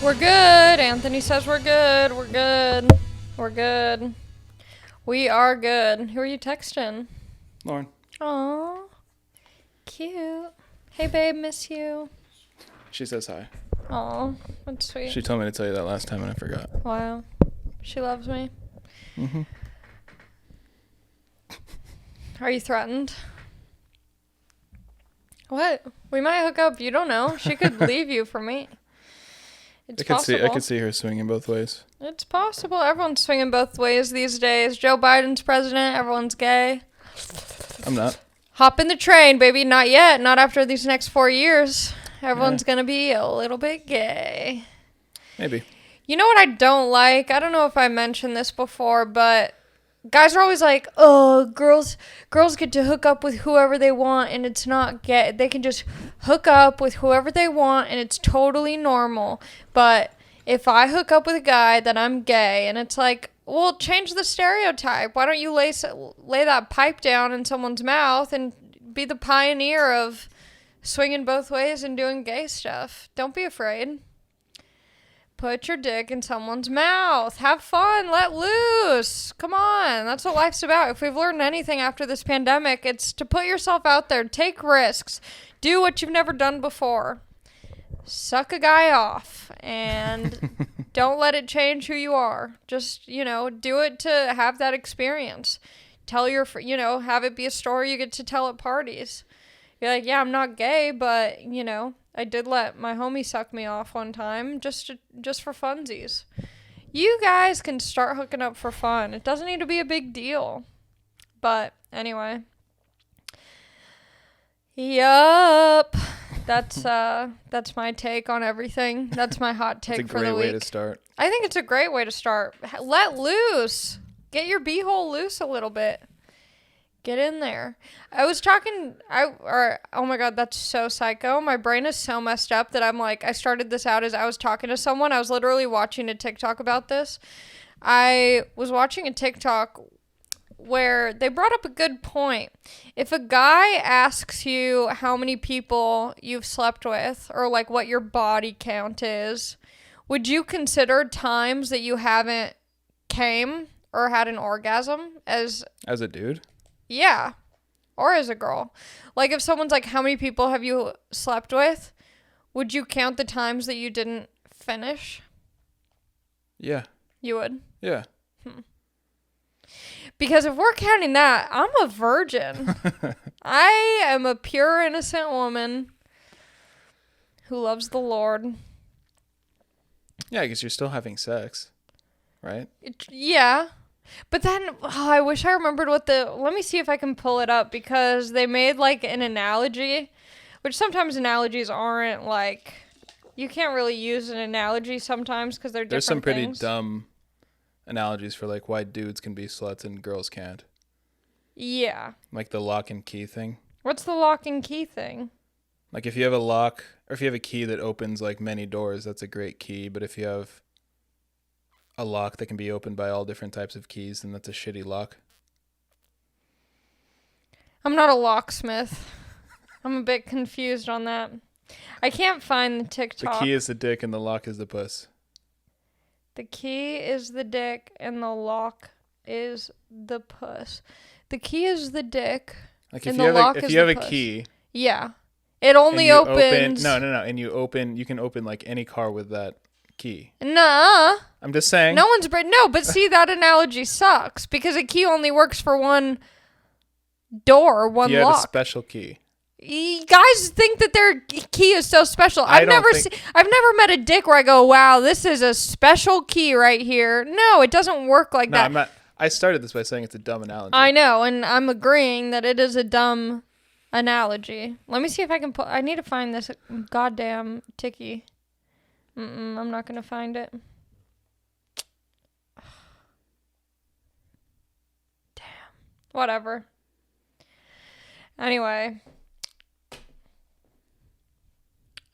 We're good. Anthony says we're good. We're good. We're good. We are good. Who are you texting? Lauren. Aw. Cute. Hey, babe. Miss you. She says hi. Aw. That's sweet. She told me to tell you that last time and I forgot. Wow. She loves me. Mm-hmm. Are you threatened? What? We might hook up. You don't know. She could leave you for me. It's possible. I could see her swinging both ways. It's possible. Everyone's swinging both ways these days. Joe Biden's president. Everyone's gay. I'm not. Hop in the train, baby. Not yet. Not after these next 4 years. Everyone's going to be a little bit gay. Maybe. You know what I don't like? I don't know if I mentioned this before, but guys are always like, oh, girls get to hook up with whoever they want and it's not gay. They can just hook up with whoever they want and it's totally normal. But if I hook up with a guy, then I'm gay. And it's like, well, change the stereotype. Why don't you lay that pipe down in someone's mouth and be the pioneer of swinging both ways and doing gay stuff? Don't be afraid. Put your dick in someone's mouth. Have fun. Let loose. Come on. That's what life's about. If we've learned anything after this pandemic, it's to put yourself out there. Take risks. Do what you've never done before. Suck a guy off. And don't let it change who you are. Just, do it to have that experience. Tell have it be a story you get to tell at parties. You're like, yeah, I'm not gay, but, I did let my homie suck me off one time just for funsies. You guys can start hooking up for fun. It doesn't need to be a big deal. But anyway. Yup. That's my take on everything. That's my hot take for the week. It's a great way to start. I think it's a great way to start. Let loose. Get your beehole loose a little bit. Get in there. I was talking, oh my God, that's so psycho. My brain is so messed up that I'm like, I started this out as I was talking to someone. I was literally watching a TikTok about this. I was watching a TikTok where they brought up a good point. If a guy asks you how many people you've slept with or like what your body count is, would you consider times that you haven't came or had an orgasm as a dude? Yeah. Or as a girl. Like if someone's like, how many people have you slept with? Would you count the times that you didn't finish? Yeah. You would? Yeah. Because if we're counting that, I'm a virgin. I am a pure, innocent woman who loves the Lord. Yeah, because you're still having sex, right? Yeah. But then, I wish I remembered let me see if I can pull it up, because they made, like, an analogy, which sometimes analogies aren't, like, you can't really use an analogy sometimes because they're different There's some pretty things. dumb analogies for, like, why dudes can be sluts and girls can't. Yeah. Like the lock and key thing. What's the lock and key thing? Like, if you have a lock, or if you have a key that opens, like, many doors, that's a great key, but if you have a lock that can be opened by all different types of keys, then that's a shitty lock. I'm not a locksmith. I'm a bit confused on that. I can't find the TikTok. The key is the dick and the lock is the puss. The key is the dick and the lock is the puss. The key is the dick Like and the lock is the puss. If you have a key. Yeah. It only opens. No. And you can open like any car with that key. Nah. I'm just saying. No, but see, that analogy sucks because a key only works for one door, one lock. You have a special key. You guys think that their key is so special. I've never met a dick where I go, wow, this is a special key right here. No, it doesn't work like that. I'm not. I started this by saying it's a dumb analogy. I know, and I'm agreeing that it is a dumb analogy. Let me see if I can I need to find this goddamn ticky. I'm not going to find it. Damn. Whatever. Anyway.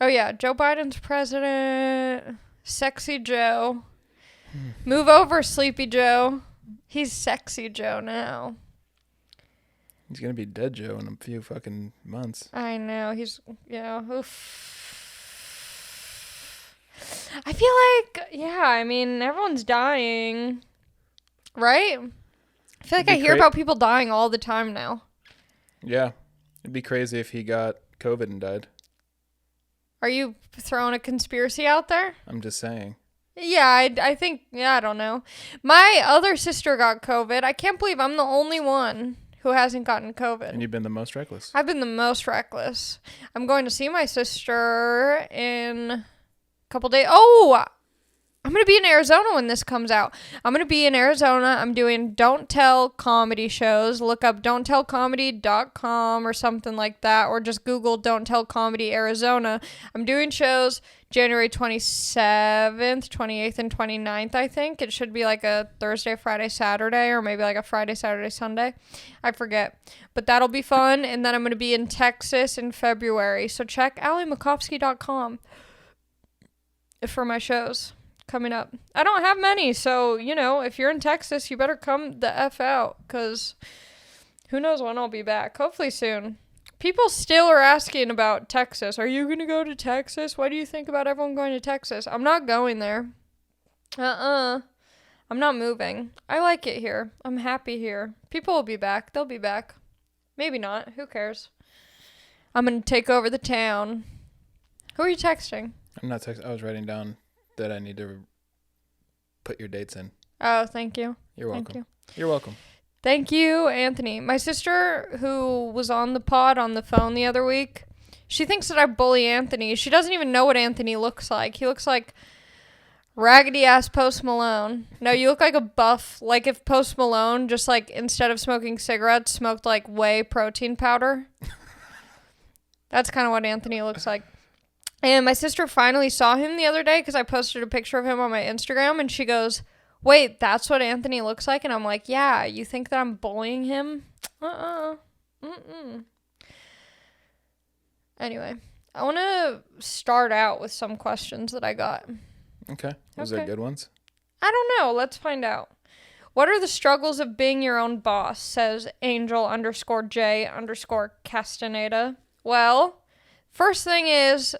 Oh, yeah. Joe Biden's president. Sexy Joe. Move over, Sleepy Joe. He's Sexy Joe now. He's going to be dead Joe in a few fucking months. I know. Oof. I feel like, yeah, I mean, everyone's dying, right? I feel like I hear about people dying all the time now. Yeah. It'd be crazy if he got COVID and died. Are you throwing a conspiracy out there? I'm just saying. Yeah, I think, yeah, I don't know. My other sister got COVID. I can't believe I'm the only one who hasn't gotten COVID. And you've been the most reckless. I've been the most reckless. I'm going to see my sister in a couple days. Oh, I'm going to be in Arizona when this comes out. I'm going to be in Arizona. I'm doing Don't Tell comedy shows. Look up don'ttellcomedy.com or something like that, or just Google Don't Tell Comedy Arizona. I'm doing shows January 27th, 28th, and 29th, I think. It should be like a Thursday, Friday, Saturday, or maybe like a Friday, Saturday, Sunday. I forget. But that'll be fun. And then I'm going to be in Texas in February. So check AllieMakovsky.com for my shows coming up. I don't have many, so, you know, if you're in Texas, you better come the F out, because who knows when I'll be back. Hopefully soon. People still are asking about Texas. Are you going to go to Texas? What do you think about everyone going to Texas? I'm not going there. I'm not moving. I like it here. I'm happy here. People will be back. They'll be back. Maybe not. Who cares? I'm going to take over the town. Who are you texting? I'm not texting. I was writing down that I need to put your dates in. Oh, thank you. You're welcome. Thank you. You're welcome. Thank you, Anthony. My sister, who was on the pod on the phone the other week, she thinks that I bully Anthony. She doesn't even know what Anthony looks like. He looks like raggedy-ass Post Malone. No, you look like a buff. Like if Post Malone just, like, instead of smoking cigarettes, smoked, like, whey protein powder. That's kind of what Anthony looks like. And my sister finally saw him the other day because I posted a picture of him on my Instagram, and she goes, wait, that's what Anthony looks like? And I'm like, yeah, you think that I'm bullying him? Anyway, I want to start out with some questions that I got. Okay. Those are good ones? I don't know. Let's find out. What are the struggles of being your own boss, says Angel_J_Castaneda. Well, first thing is,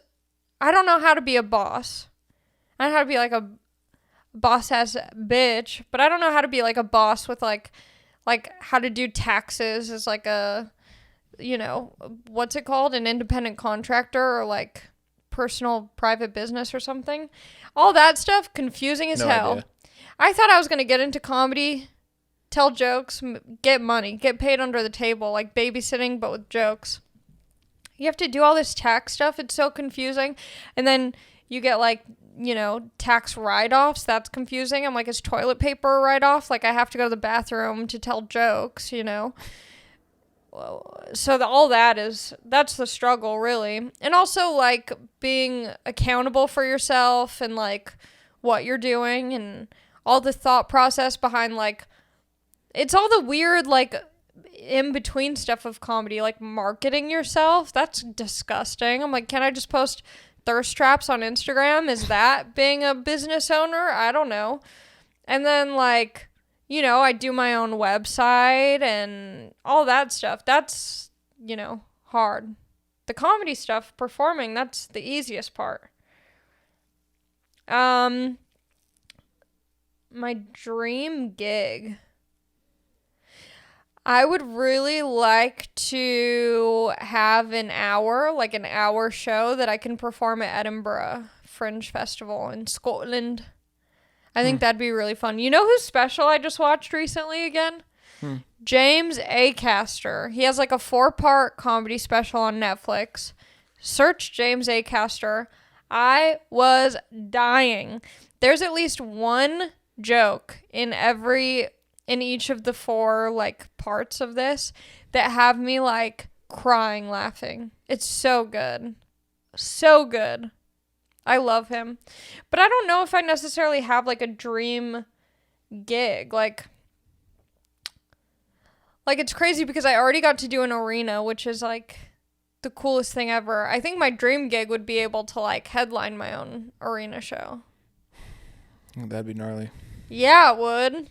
I don't know how to be a boss. I know how to be like a boss-ass bitch, but I don't know how to be like a boss with like how to do taxes as like a, you know, what's it called? An independent contractor or like personal private business or something. All that stuff, confusing as hell. Idea. I thought I was going to get into comedy, tell jokes, get money, get paid under the table, like babysitting, but with jokes. You have to do all this tax stuff. It's so confusing. And then you get like, you know, tax write-offs. That's confusing. I'm like, is toilet paper a write-off? Like I have to go to the bathroom to tell jokes, you know. So all that's the struggle really. And also like being accountable for yourself and like what you're doing and all the thought process behind like, it's all the weird like in between stuff of comedy, like marketing yourself. That's disgusting. I'm like, can I just post thirst traps on Instagram? Is that being a business owner? I don't know. And then like, you know, I do my own website and all that stuff. That's, you know, hard. The comedy stuff, performing, that's the easiest part. My dream gig. I would really like to have an hour show that I can perform at Edinburgh Fringe Festival in Scotland. I think that'd be really fun. You know whose special I just watched recently again? James Acaster. He has like a 4-part comedy special on Netflix. Search James Acaster. I was dying. There's at least one joke in each of the 4 like parts of this that have me like crying laughing. It's so good. So good. I love him. But I don't know if I necessarily have like a dream gig. Like it's crazy because I already got to do an arena, which is like the coolest thing ever. I think my dream gig would be able to like headline my own arena show. That'd be gnarly. Yeah, it would.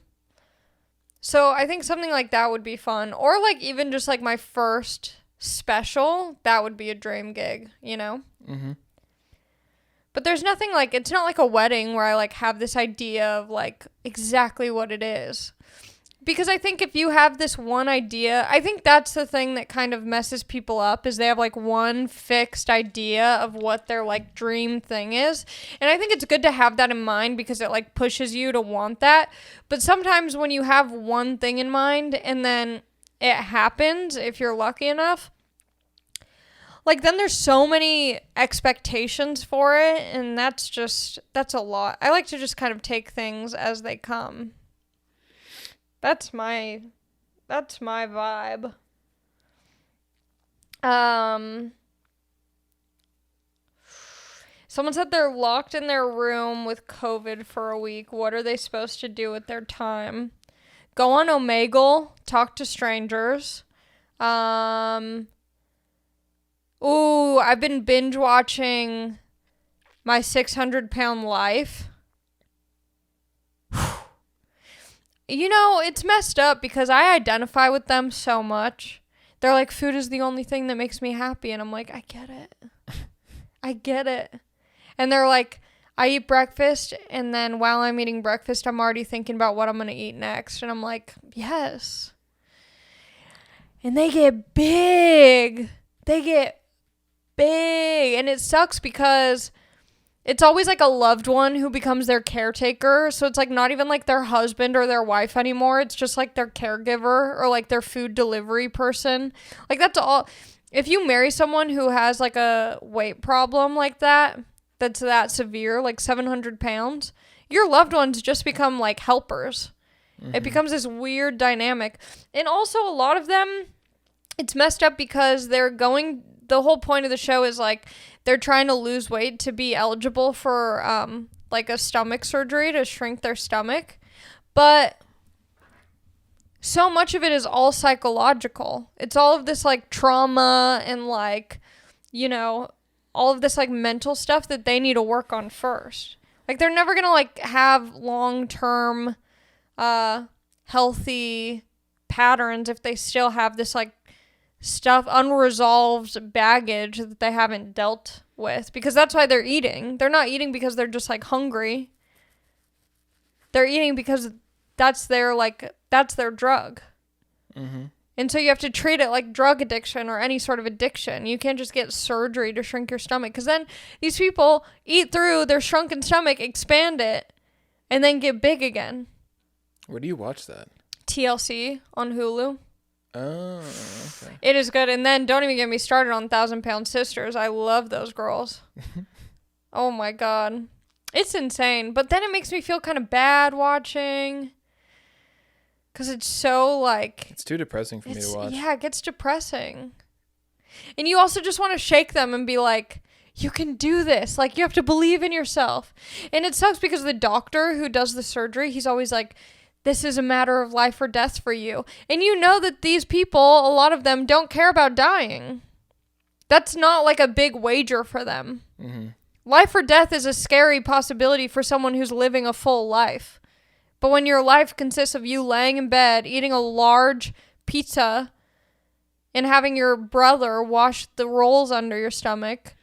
So I think something like that would be fun. Or like even just like my first special, that would be a dream gig, you know? Mm-hmm. But there's nothing like, it's not like a wedding where I like have this idea of like exactly what it is. Because I think if you have this one idea, I think that's the thing that kind of messes people up, is they have like one fixed idea of what their like dream thing is. And I think it's good to have that in mind because it like pushes you to want that. But sometimes when you have one thing in mind and then it happens, if you're lucky enough, like then there's so many expectations for it, and that's a lot. I like to just kind of take things as they come. That's my vibe. Someone said they're locked in their room with COVID for a week. What are they supposed to do with their time? Go on Omegle, talk to strangers. Ooh, I've been binge watching My 600-Pound Life. You know, it's messed up because I identify with them so much. They're like, food is the only thing that makes me happy. And I'm like, I get it. I get it. And they're like, I eat breakfast, and then while I'm eating breakfast, I'm already thinking about what I'm going to eat next. And I'm like, yes. And they get big. And it sucks because it's always like a loved one who becomes their caretaker. So it's like not even like their husband or their wife anymore. It's just like their caregiver or like their food delivery person. Like that's all. If you marry someone who has like a weight problem like that, that's that severe, like 700 pounds, your loved ones just become like helpers. Mm-hmm. It becomes this weird dynamic. And also a lot of them, it's messed up because the whole point of the show is like they're trying to lose weight to be eligible for like a stomach surgery to shrink their stomach. But so much of it is all psychological. It's all of this like trauma and like, you know, all of this like mental stuff that they need to work on first. Like they're never going to like have long-term healthy patterns if they still have this like stuff, unresolved baggage that they haven't dealt with, because that's why they're eating. They're not eating because they're just like hungry. They're eating because that's their drug. Mm-hmm. And so you have to treat it like drug addiction or any sort of addiction. You can't just get surgery to shrink your stomach, because then these people eat through their shrunken stomach, expand it, and then get big again. Where do you watch that? TLC on Hulu. Oh, okay. It is good. And then don't even get me started on 1,000-Pound Sisters. I love those girls. Oh my God. It's insane. But then it makes me feel kind of bad watching. Because it's so like... It's too depressing for me to watch. Yeah, it gets depressing. And you also just want to shake them and be like, you can do this. Like, you have to believe in yourself. And it sucks because the doctor who does the surgery, he's always like, this is a matter of life or death for you. And you know that these people, a lot of them, don't care about dying. That's not like a big wager for them. Mm-hmm. Life or death is a scary possibility for someone who's living a full life. But when your life consists of you laying in bed, eating a large pizza, and having your brother wash the rolls under your stomach,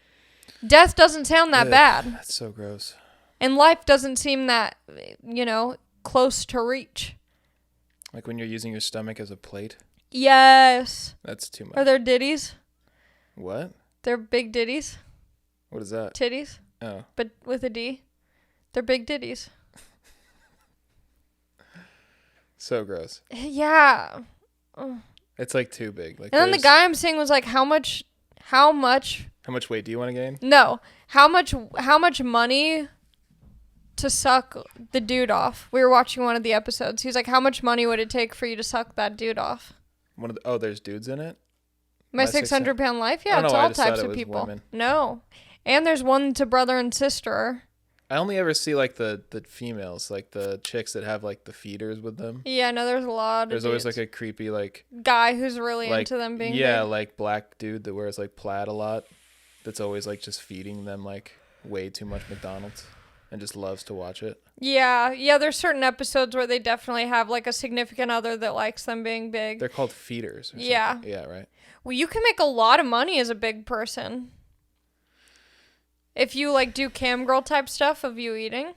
death doesn't sound that bad. That's so gross. And life doesn't seem that, you know, close to reach. Like when you're using your stomach as a plate? Yes. That's too much. Are there ditties? What? They're big ditties. What is that? Titties. Oh. But with a D. They're big ditties. So gross. Yeah. It's like too big. Like, and then the guy I'm seeing was like, how much weight do you want to gain? No. How much money to suck the dude off? We were watching one of the episodes. He's like, how much money would it take for you to suck that dude off? There's dudes in it? My 600-Pound Life? Yeah, it's all types of people. Women. No. And there's one to brother and sister. I only ever see like the females, like the chicks that have like the feeders with them. Yeah, no, there's a lot of There's always like a creepy like guy who's really like, into them being big. Like black dude that wears like plaid a lot. That's always like just feeding them like way too much McDonald's and just loves to watch it. Yeah, there's certain episodes where they definitely have like a significant other that likes them being big. They're called feeders. Yeah. Yeah, right. Well, you can make a lot of money as a big person. If you like do cam girl type stuff of you eating.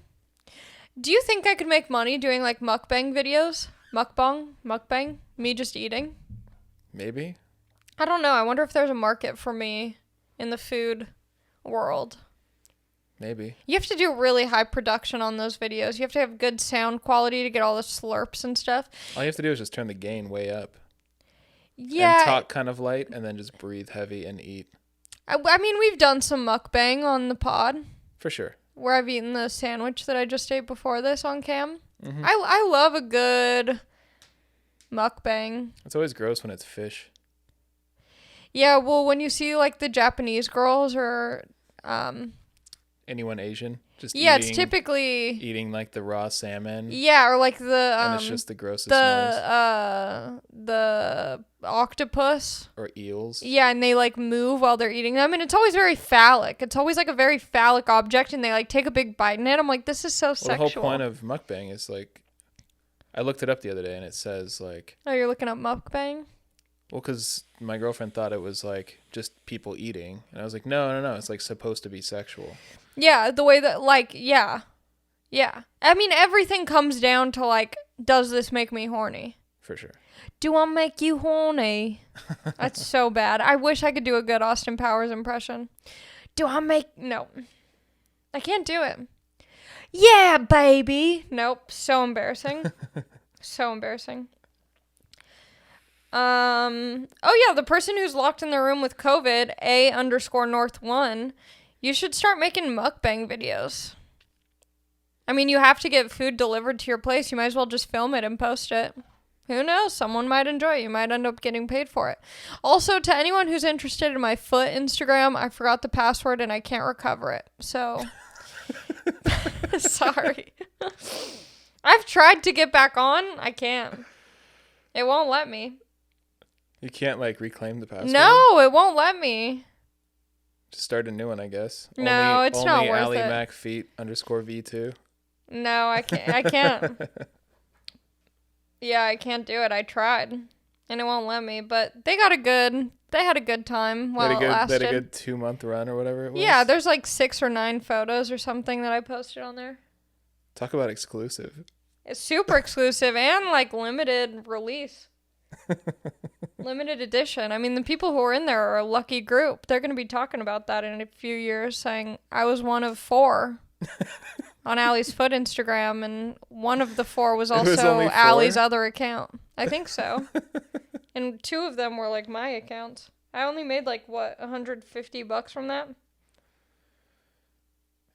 Do you think I could make money doing like mukbang videos? Mukbang? Me just eating? Maybe. I don't know. I wonder if there's a market for me in the food world. Maybe. You have to do really high production on those videos. You have to have good sound quality to get all the slurps and stuff. All you have to do is just turn the gain way up. Yeah. And talk kind of light and then just breathe heavy and eat. I mean, we've done some mukbang on the pod. For sure. Where I've eaten the sandwich that I just ate before this on cam. Mm-hmm. I love a good mukbang. It's always gross when it's fish. Yeah, well, when you see like the Japanese girls or anyone Asian, just it's typically eating like the raw salmon. Yeah, or like the and it's just the grossest noise. The octopus or eels. Yeah, and they like move while they're eating them, and it's always very phallic. It's always like a very phallic object, and they like take a big bite in it. I'm like, this is so sexual. The whole point of mukbang is like, I looked it up the other day, and it says like. Oh, you're looking up mukbang? Well, because my girlfriend thought it was like just people eating, and I was like, no, it's like supposed to be sexual. Yeah, the way that like yeah. I mean, everything comes down to like, does this make me horny? For sure. Do I make you horny? That's so bad. I wish I could do a good Austin Powers impression. No. I can't do it. Yeah, baby. Nope. So embarrassing. So embarrassing. Oh yeah, the person who's locked in their room with COVID, A_North1, you should start making mukbang videos. I mean, you have to get food delivered to your place. You might as well just film it and post it. Who knows? Someone might enjoy it. You might end up getting paid for it. Also, to anyone who's interested in my foot Instagram, I forgot the password and I can't recover it. So, sorry. I've tried to get back on. I can't. It won't let me. You can't like reclaim the password? No, it won't let me. Just start a new one, I guess. No, it's not worth only it. _MacFeet_V2. No, I can't. Yeah, I can't do it. I tried, and it won't let me. But they had a good time while it lasted. They had a good 2-month run or whatever it was. Yeah, there's like 6 or 9 photos or something that I posted on there. Talk about exclusive. It's super exclusive and like limited release. Limited edition. I mean, the people who are in there are a lucky group. They're going to be talking about that in a few years, saying, I was one of 4 on Allie's foot Instagram, and one of the 4 was also Allie's other account. I think so. And 2 of them were like my accounts. I only made like, what, $150 from that?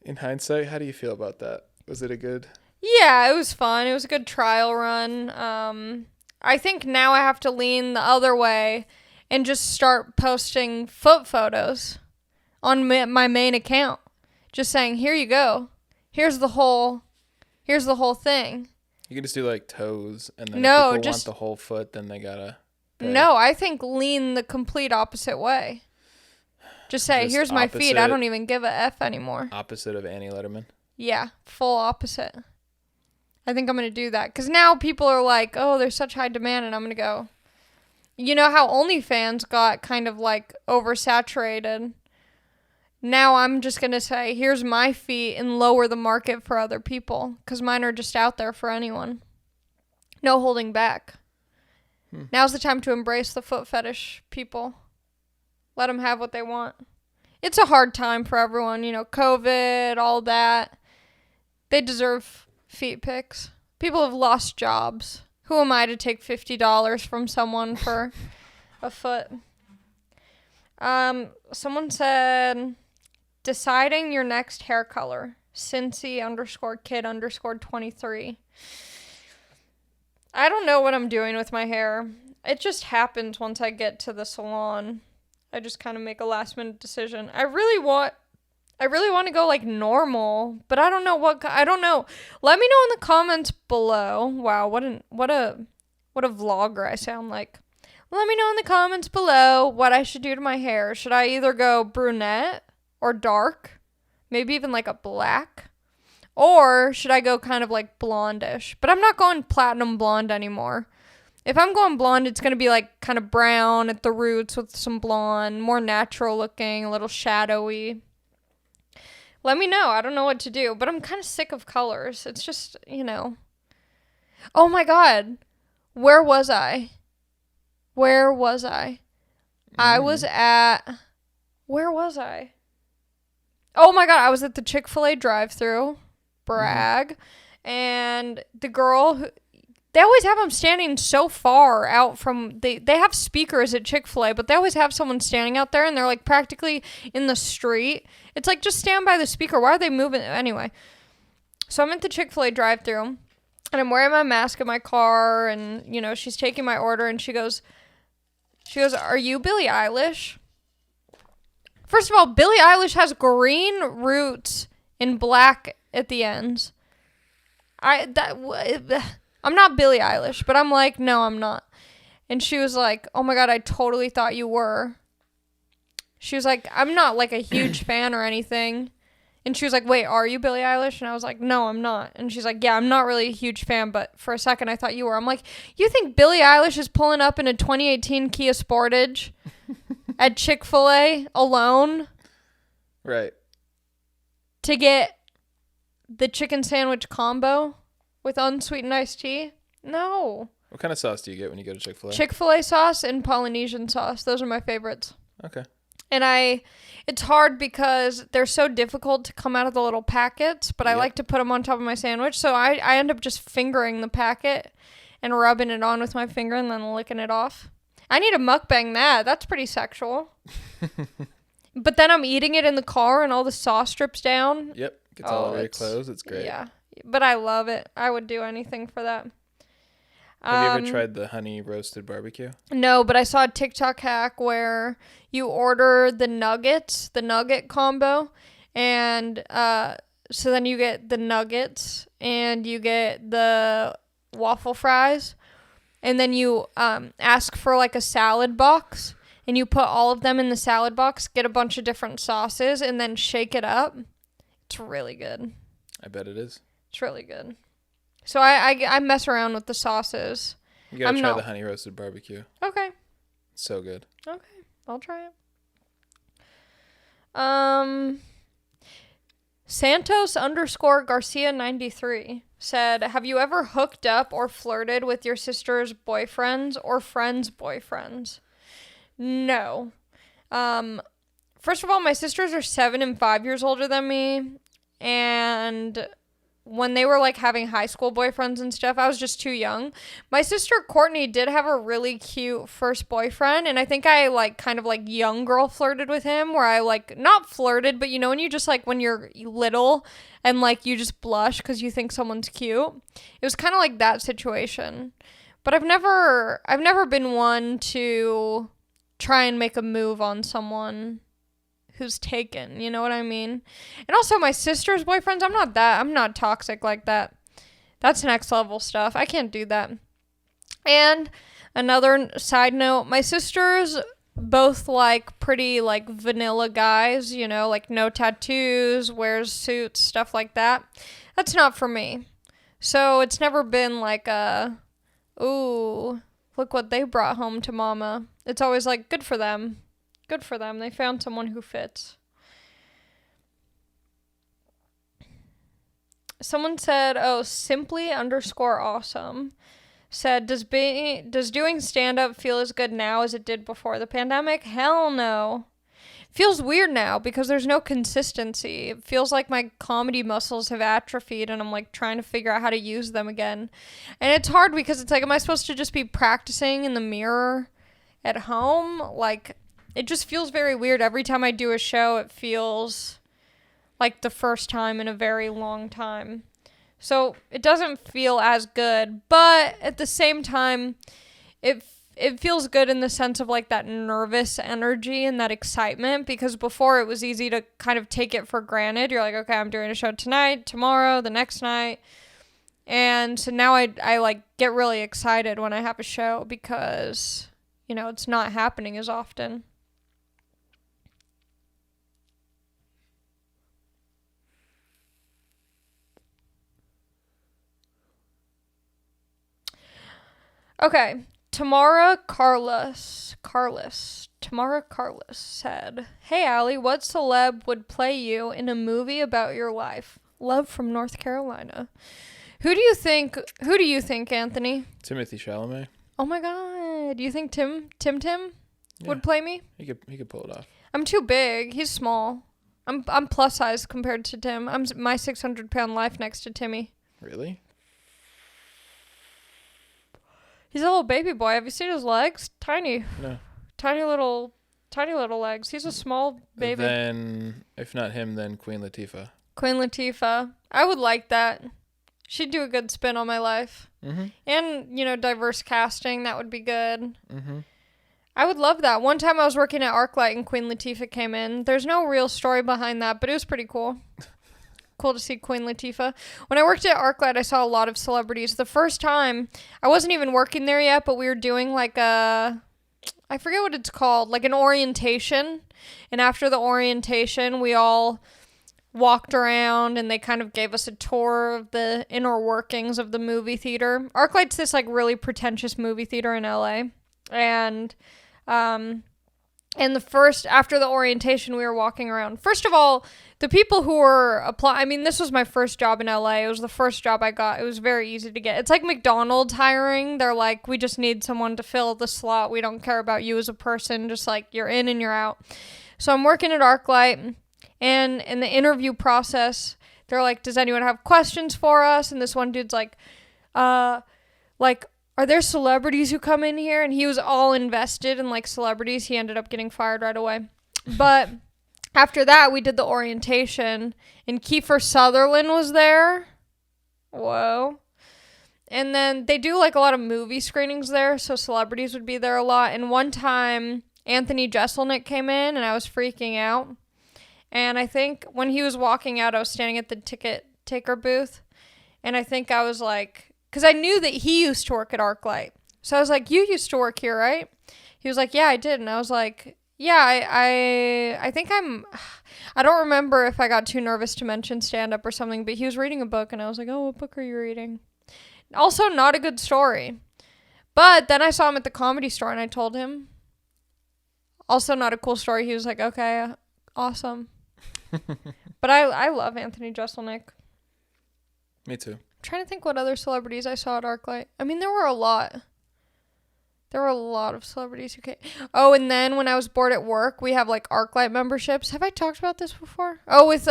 In hindsight, how do you feel about that? Was it a good... Yeah, it was fun. It was a good trial run. I think now I have to lean the other way and just start posting foot photos on my main account. Just saying, here you go. Here's the whole thing. You can just do like toes, and then if people want the whole foot, then they gotta pay. No, I think lean the complete opposite way. Just say, here's my feet. I don't even give a F anymore. Opposite of Annie Letterman. Yeah, full opposite. I think I'm going to do that. Because now people are like, oh, there's such high demand. And I'm going to go, you know how OnlyFans got kind of like oversaturated? Now I'm just going to say, here's my feet and lower the market for other people. Because mine are just out there for anyone. No holding back. Now's the time to embrace the foot fetish people. Let them have what they want. It's a hard time for everyone. You know, COVID, all that. They deserve... feet pics. People have lost jobs. Who am I to take $50 from someone for a foot? Someone said, deciding your next hair color. Cincy_kid_23. I don't know what I'm doing with my hair. It just happens once I get to the salon. I just kind of make a last minute decision. I really want to go like normal, but I don't know I don't know. Let me know in the comments below. Wow, what a vlogger I sound like. Let me know in the comments below what I should do to my hair. Should I either go brunette or dark? Maybe even like a black? Or should I go kind of like blondish? But I'm not going platinum blonde anymore. If I'm going blonde, it's going to be like kind of brown at the roots with some blonde, more natural looking, a little shadowy. Let me know. I don't know what to do, but I'm kind of sick of colors. It's just, Oh my God. Where was I? Where was I? I was at... Where was I? Oh my God. I was at the Chick-fil-A drive-thru. Brag. And the girl who... They always have them standing so far out from... They have speakers at Chick-fil-A, but they always have someone standing out there, and they're, like, practically in the street. It's like, just stand by the speaker. Why are they moving? Anyway. So I'm at the Chick-fil-A drive-thru, and I'm wearing my mask in my car, and, she's taking my order, and she goes, "Are you Billie Eilish?" First of all, Billie Eilish has green roots and black at the ends. I'm not Billie Eilish, but I'm like, no, I'm not. And she was like, "Oh my God, I totally thought you were." She was like, "I'm not like a huge fan or anything." And she was like, "Wait, are you Billie Eilish?" And I was like, "No, I'm not." And she's like, "Yeah, I'm not really a huge fan, but for a second I thought you were." I'm like, "You think Billie Eilish is pulling up in a 2018 Kia Sportage at Chick-fil-A alone?" Right. To get the chicken sandwich combo with unsweetened iced tea? No. What kind of sauce do you get when you go to Chick-fil-A? Chick-fil-A sauce and Polynesian sauce. Those are my favorites. Okay. And it's hard because they're so difficult to come out of the little packets, but I like to put them on top of my sandwich. So I end up just fingering the packet and rubbing it on with my finger and then licking it off. I need to mukbang that. That's pretty sexual. But then I'm eating it in the car and all the sauce drips down. Yep. Gets all over your clothes. It's great. Yeah. But I love it. I would do anything for that. Have you ever tried the honey roasted barbecue? No, but I saw a TikTok hack where you order the nuggets, the nugget combo, and so then you get the nuggets and you get the waffle fries, and then you ask for like a salad box, and you put all of them in the salad box, get a bunch of different sauces, and then shake it up. It's really good. I bet it is. It's really good. So I mess around with the sauces. You gotta try the honey roasted barbecue. Okay. It's so good. Okay. I'll try it. Santos_Garcia93 said, "Have you ever hooked up or flirted with your sister's boyfriends or friends' boyfriends?" No. First of all, my sisters are 7 and 5 years older than me, and when they were like having high school boyfriends and stuff, I was just too young. My sister Courtney did have a really cute first boyfriend, and I think I like kind of like young girl flirted with him, where I like not flirted, but when you just like when you're little and like you just blush because you think someone's cute. It was kind of like that situation. But I've never been one to try and make a move on someone who's taken, you know what I mean? And also my sister's boyfriends, I'm not toxic like that. That's next level stuff. I can't do that. And another side note, my sisters both like pretty like vanilla guys, like no tattoos, wears suits, stuff like that. That's not for me. So it's never been like ooh, look what they brought home to mama. It's always like, good for them. Good for them. They found someone who fits. Someone said, simply_awesome said, does doing stand-up feel as good now as it did before the pandemic? Hell no. Feels weird now because there's no consistency. It feels like my comedy muscles have atrophied and I'm like trying to figure out how to use them again. And it's hard because it's like, am I supposed to just be practicing in the mirror at home? Like, it just feels very weird. Every time I do a show, it feels like the first time in a very long time. So it doesn't feel as good, but at the same time, it feels good in the sense of like that nervous energy and that excitement, because before it was easy to kind of take it for granted. You're like, okay, I'm doing a show tonight, tomorrow, the next night. And so now I like get really excited when I have a show because, it's not happening as often. Okay, Tamara Carlos said, "Hey Allie, what celeb would play you in a movie about your life? Love from North Carolina." Who do you think, Anthony? Timothy Chalamet. Oh my god. Do you think Tim would play me? He could pull it off. I'm too big. He's small. I'm plus size compared to Tim. I'm my 600-pound life next to Timmy. Really? He's a little baby boy. Have you seen his legs? Tiny. No. Tiny little legs. He's a small baby. Then, if not him, then Queen Latifah. Queen Latifah. I would like that. She'd do a good spin on my life. Mm-hmm. And, diverse casting. That would be good. Mm-hmm. I would love that. One time I was working at Arclight and Queen Latifah came in. There's no real story behind that, but it was pretty cool. Cool to see Queen Latifah. When I worked at Arclight, I saw a lot of celebrities. The first time, I wasn't even working there yet, but we were doing like I forget what it's called, like an orientation. And after the orientation, we all walked around and they kind of gave us a tour of the inner workings of the movie theater. Arclight's this like really pretentious movie theater in LA. And after the orientation, we were walking around. First of all, the people who were this was my first job in LA. It was the first job I got. It was very easy to get. It's like McDonald's hiring. They're like, we just need someone to fill the slot. We don't care about you as a person. Just like you're in and you're out. So I'm working at Arclight, and in the interview process, they're like, does anyone have questions for us? And this one dude's like, are there celebrities who come in here? And he was all invested in like celebrities. He ended up getting fired right away. But after that, we did the orientation and Kiefer Sutherland was there. Whoa. And then they do like a lot of movie screenings there. So celebrities would be there a lot. And one time Anthony Jeselnik came in and I was freaking out. And I think when he was walking out, I was standing at the ticket taker booth. And I think I was like, because I knew that he used to work at Arclight. So I was like, you used to work here, right? He was like, yeah, I did. And I was like, yeah, I think I don't remember if I got too nervous to mention stand-up or something, but he was reading a book, and I was like, oh, what book are you reading? Also, not a good story. But then I saw him at the Comedy Store, and I told him. Also, not a cool story. He was like, okay, awesome. But I love Anthony Jeselnik. Me too. Trying to think what other celebrities I saw at Arclight. I mean, there were a lot. There were a lot of celebrities who came. Oh, and then when I was bored at work, we have like Arclight memberships. Have I talked about this before? Oh, with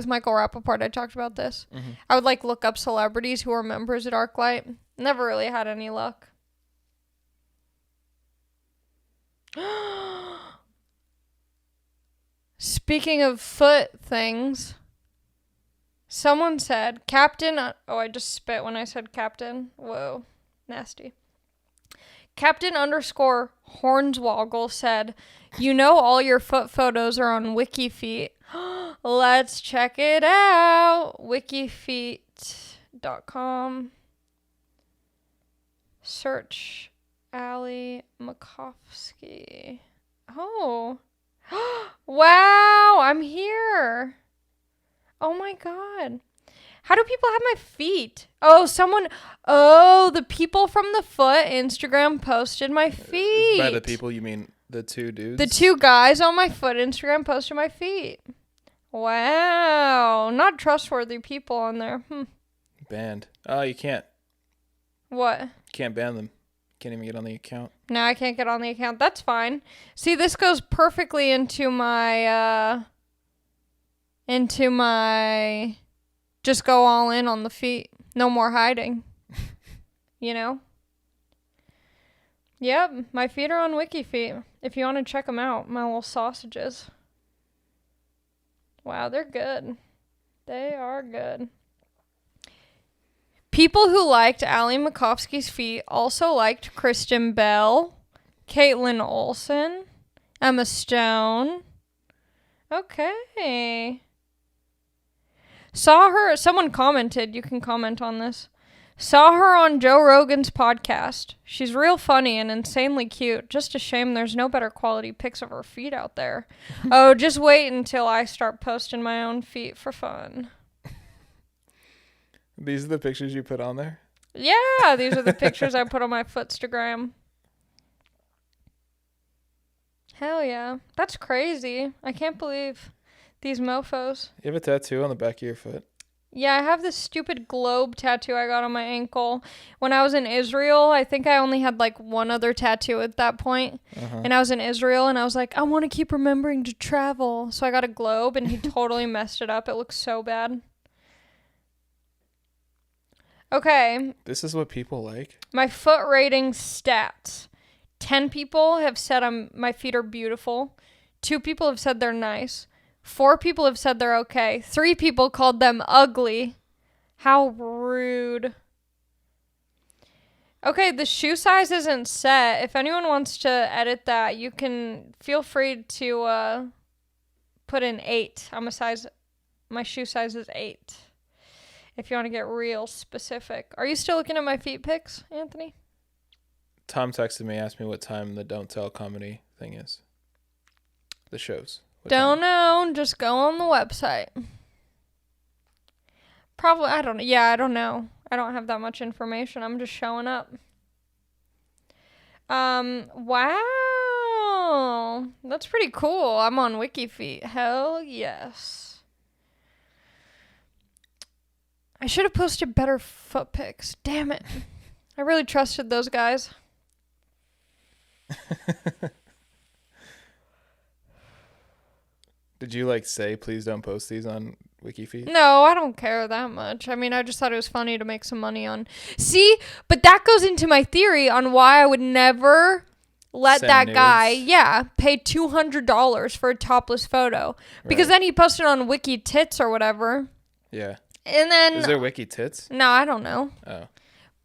Michael Rappaport, I talked about this. Mm-hmm. I would like look up celebrities who are members at Arclight. Never really had any luck. Speaking of foot things. Someone said, Captain... I just spit when I said Captain. Whoa. Nasty. Captain _ Hornswoggle said, all your foot photos are on WikiFeet. Let's check it out. WikiFeet.com. Search Allie Makovsky. Oh. Wow, I'm here. Oh my god. How do people have my feet? The people from the foot Instagram posted my feet. By the people, you mean the two dudes? The two guys on my foot Instagram posted my feet. Wow. Not trustworthy people on there. Banned. Oh, you can't. What? You can't ban them. Can't even get on the account. No, I can't get on the account. That's fine. See, this goes perfectly into my just go all in on the feet. No more hiding. Yep, my feet are on WikiFeet. If you want to check them out, my little sausages. Wow, they're good. They are good. People who liked Allie Makovsky's feet also liked Kristen Bell, Caitlin Olsen, Emma Stone. Okay. Saw her, someone commented, you can comment on this. Saw her on Joe Rogan's podcast. She's real funny and insanely cute. Just a shame there's no better quality pics of her feet out there. Oh, just wait until I start posting my own feet for fun. These are the pictures you put on there? Yeah, these are the pictures I put on my Footstagram. Hell yeah. That's crazy. I can't believe these mofos. You have a tattoo on the back of your foot? Yeah, I have this stupid globe tattoo I got on my ankle. When I was in Israel, I think I only had like one other tattoo at that point. And I was in Israel and I was like, I want to keep remembering to travel. So I got a globe and he totally messed it up. It looks so bad. Okay. This is what people like? My foot rating stats. 10 people have said my feet are beautiful. 2 people have said they're nice. 4 people have said they're okay. 3 people called them ugly. How rude. Okay, the shoe size isn't set. If anyone wants to edit that, you can feel free to put in 8. My shoe size is 8. If you want to get real specific. Are you still looking at my feet pics, Anthony? Tom texted me, asked me what time the Don't Tell comedy thing is. The shows. Don't know. Just go on the website. Probably, I don't know. Yeah, I don't know. I don't have that much information. I'm just showing up. Wow. That's pretty cool. I'm on WikiFeet. Hell yes. I should have posted better foot pics. Damn it. I really trusted those guys. Did you say please don't post these on WikiFeet? No, I don't care that much. I mean, I just thought it was funny to make some money on. See, but that goes into my theory on why I would never let Send that nudes. guy, pay $200 for a topless photo. Because then he posted on Wiki Tits or whatever. Yeah. And then... Is there Wiki Tits? No, I don't know. Oh.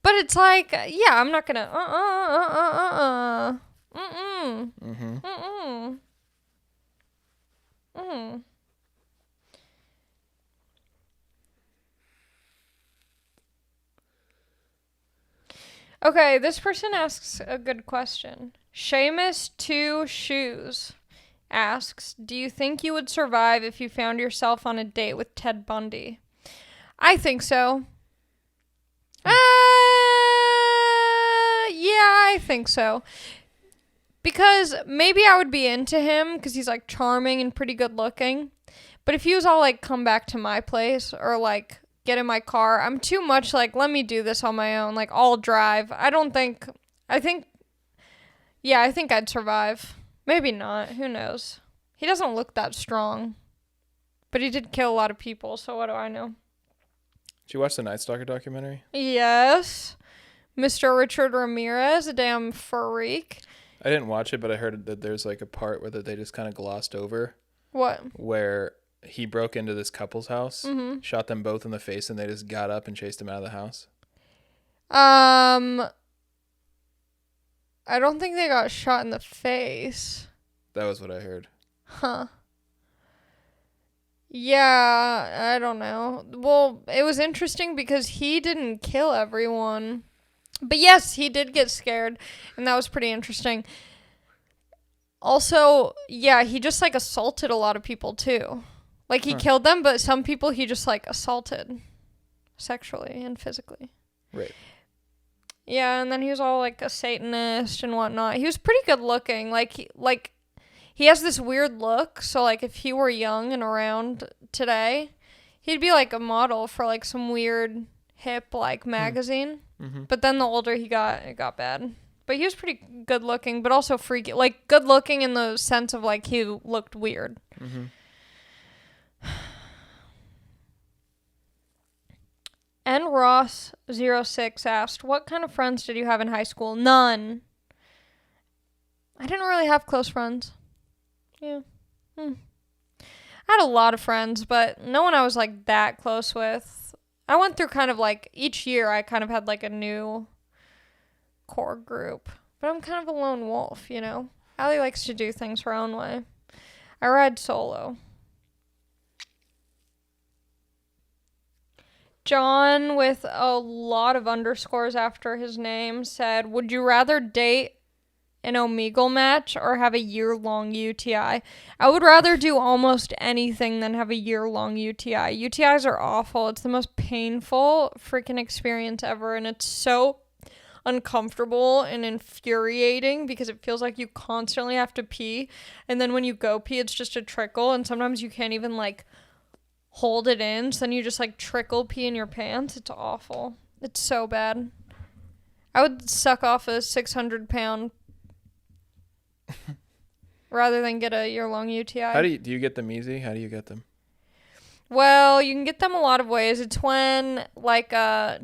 But it's like, I'm not gonna... Okay, this person asks a good question. Seamus2Shoes asks, do you think you would survive if you found yourself on a date with Ted Bundy? I think so. Yeah, I think so. Because maybe I would be into him because he's charming and pretty good looking. But if he was all come back to my place or get in my car, I'm too much let me do this on my own. I'll drive. I think I'd survive. Maybe not. Who knows? He doesn't look that strong. But he did kill a lot of people, so what do I know? Did you watch the Night Stalker documentary? Yes. Mr. Richard Ramirez, a damn freak. I didn't watch it, but I heard that there's a part where they just kind of glossed over. What? Where he broke into this couple's house, shot them both in the face, and they just got up and chased him out of the house. I don't think they got shot in the face. That was what I heard. Huh. Yeah, I don't know. Well, it was interesting because he didn't kill everyone. But yes, he did get scared, and that was pretty interesting. Also, yeah, he just assaulted a lot of people too. He killed them, but some people he just assaulted sexually and physically. Right. Yeah, and then he was all a Satanist and whatnot. He was pretty good looking. He has this weird look, so if he were young and around today, he'd be a model for some weird hip magazine. Mm-hmm. But then the older he got, it got bad. But he was pretty good looking, but also freaky. Good looking in the sense of he looked weird. Mm-hmm. And Ross06 asked, what kind of friends did you have in high school? None. I didn't really have close friends. Yeah. I had a lot of friends, but no one I was that close with. I went through kind of each year I kind of had a new core group. But I'm kind of a lone wolf, Allie likes to do things her own way. I ride solo. John, with a lot of underscores after his name, said, would you rather date an Omegle match or have a year-long UTI? I would rather do almost anything than have a year-long UTI. UTIs are awful. It's the most painful freaking experience ever, and it's so uncomfortable and infuriating because it feels like you constantly have to pee. And then when you go pee, it's just a trickle. And sometimes you can't even like hold it in. So then you just like trickle pee in your pants. It's awful. It's so bad. I would suck off a 600-pound rather than get a year-long UTI. How do you get them easy? How do you get them? Well, you can get them a lot of ways. It's when, like,